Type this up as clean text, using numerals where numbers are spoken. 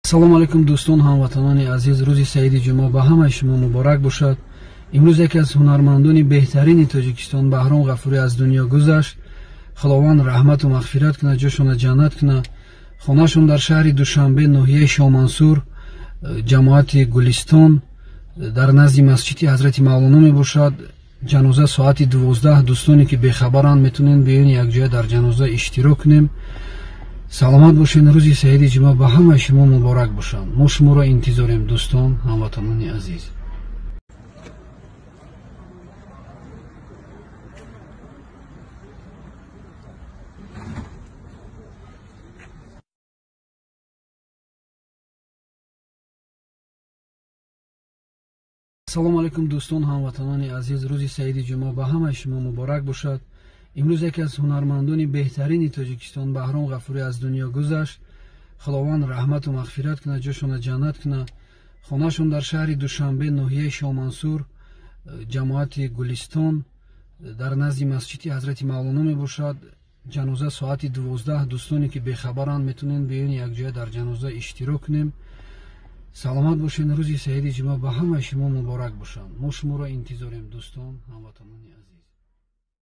салому алайкум дӯстон, ҳамватанони азиз. рӯзи саиди ҷумъа ба ҳамаи шумо муборак бошад. имрӯз яке аз ҳунармандони беҳтарини тоҷикистон баҳром ғафурӣ аз дунё гузашт. худованд раҳмату мағфират кунад, ҷошона ҷаннат кунад. хонашон дар шаҳри душанбе, ноҳияи шоҳмансур, ҷамоати гулистон, дар назди масҷиди ҳазрати мавлоно мебошад. ҷаноза соати 12. дӯстоне ки бехабаранд метавонем биён якҷоя дар ҷаноза иштирок кунем. саломат бошед. рӯзи саиди ҷумъа ба ҳамаи шумо муборак бошад. мо шуморо интизорем дӯстон, ҳамватанони азиз. салому алайкум дӯстон, ҳамватанони азиз. рӯзи саиди ҷумъа ба ҳамаи шумо муборак бошад. имрӯз яке аз ҳунармандони беҳтарини тоҷикистон баҳром ғафурӣ аз дунё гузашт. худованд раҳмату мағфират кунад, ҷошона ҷаннат кунад. хонашон дар шаҳри душанбе, ноҳияи шоҳмансур, ҷамоати гулистон, дар назди масҷиди ҳазрати мавлоно мебошад. ҷаноза соати 12. дӯстоне ки бехабаранд метавонем биён якҷоя дар ҷаноза иштирок кунем. саломат бошед. рӯзи саиди ҷумъа ба ҳамаи шумо муборак бошад. мо шуморо интизорем дӯстон, ҳамватанони азиз.